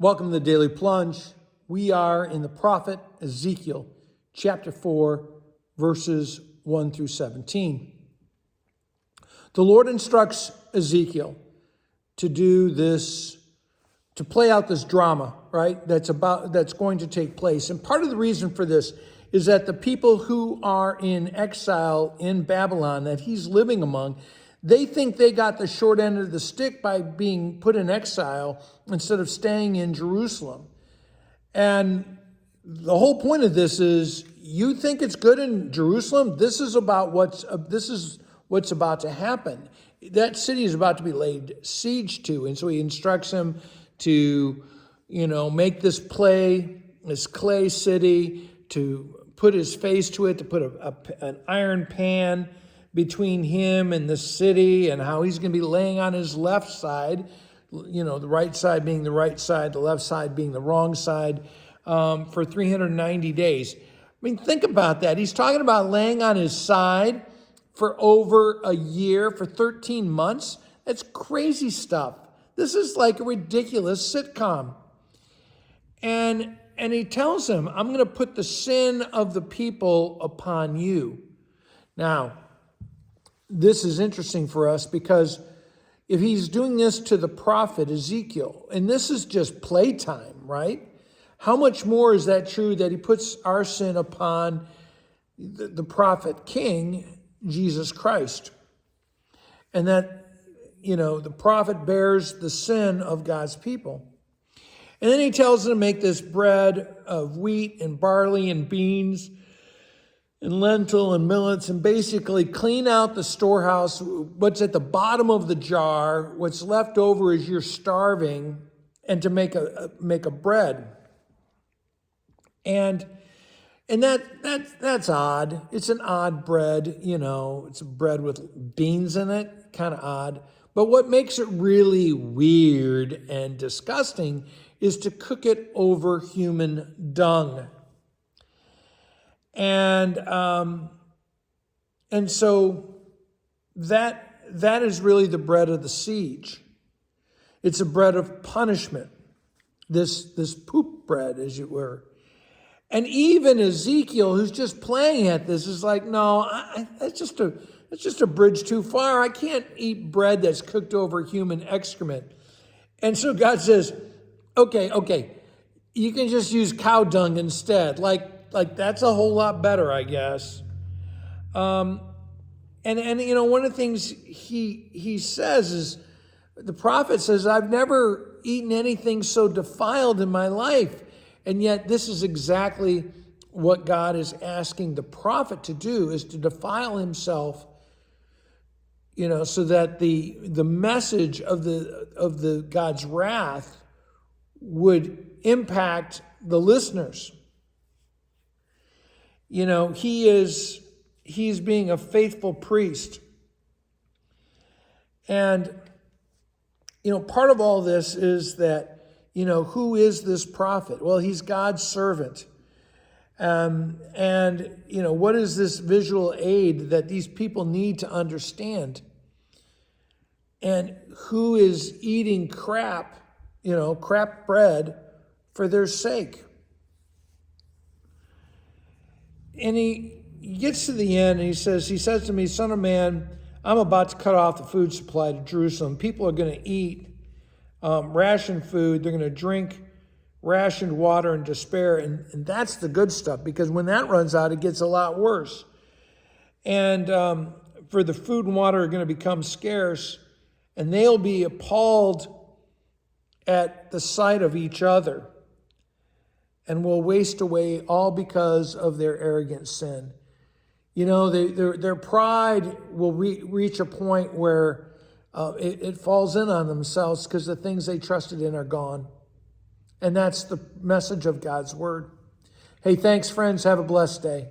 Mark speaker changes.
Speaker 1: Welcome to the Daily Plunge. We are in the prophet Ezekiel, chapter 4, verses 1 through 17. The Lord instructs Ezekiel to do this, to play out this drama, right? That's going to take place. And part of the reason for this is that the people who are in exile in Babylon that he's living among, they think they got the short end of the stick by being put in exile instead of staying in Jerusalem. And the whole point of this is, you think it's good in Jerusalem? This is what's about to happen. That city is about to be laid siege to. And so he instructs him to, make this clay city, to put his face to it, to put an iron pan between him and the city, and how he's going to be laying on his left side, the right side being the right side, the left side being the wrong side, for 390 days. I mean, think about that. He's talking about laying on his side for over a year, for 13 months. That's crazy stuff. This is like a ridiculous sitcom. And he tells him, I'm going to put the sin of the people upon you. Now, this is interesting for us because if he's doing this to the prophet Ezekiel, and this is just playtime, right? How much more is that true that he puts our sin upon the prophet king, Jesus Christ? And that, the prophet bears the sin of God's people. And then he tells them to make this bread of wheat and barley and beans and lentil and millets, and basically clean out the storehouse, what's at the bottom of the jar, what's left over as you're starving, and to make a bread. And that's odd. It's an odd bread, it's a bread with beans in it, kind of odd. But what makes it really weird and disgusting is to cook it over human dung. And so that is really the bread of the siege. It's a bread of punishment, this poop bread, as it were. And even Ezekiel, who's just playing at this, is like, no, that's just a bridge too far. I can't eat bread that's cooked over human excrement. And so God says, okay, you can just use cow dung instead. Like that's a whole lot better, I guess. And one of the things he says is, the prophet says, I've never eaten anything so defiled in my life. And yet this is exactly what God is asking the prophet to do, is to defile himself, so that the message of the God's wrath would impact the listeners. He's being a faithful priest. And, part of all this is that, who is this prophet? Well, he's God's servant. And what is this visual aid that these people need to understand? And who is eating crap bread for their sake? And he gets to the end and he says to me, Son of man, I'm about to cut off the food supply to Jerusalem. People are going to eat rationed food. They're going to drink rationed water in despair. And that's the good stuff, because when that runs out, it gets a lot worse. And for the food and water are going to become scarce, and they'll be appalled at the sight of each other, and will waste away all because of their arrogant sin. Their pride will reach a point where it falls in on themselves, because the things they trusted in are gone. And that's the message of God's word. Hey, thanks, friends. Have a blessed day.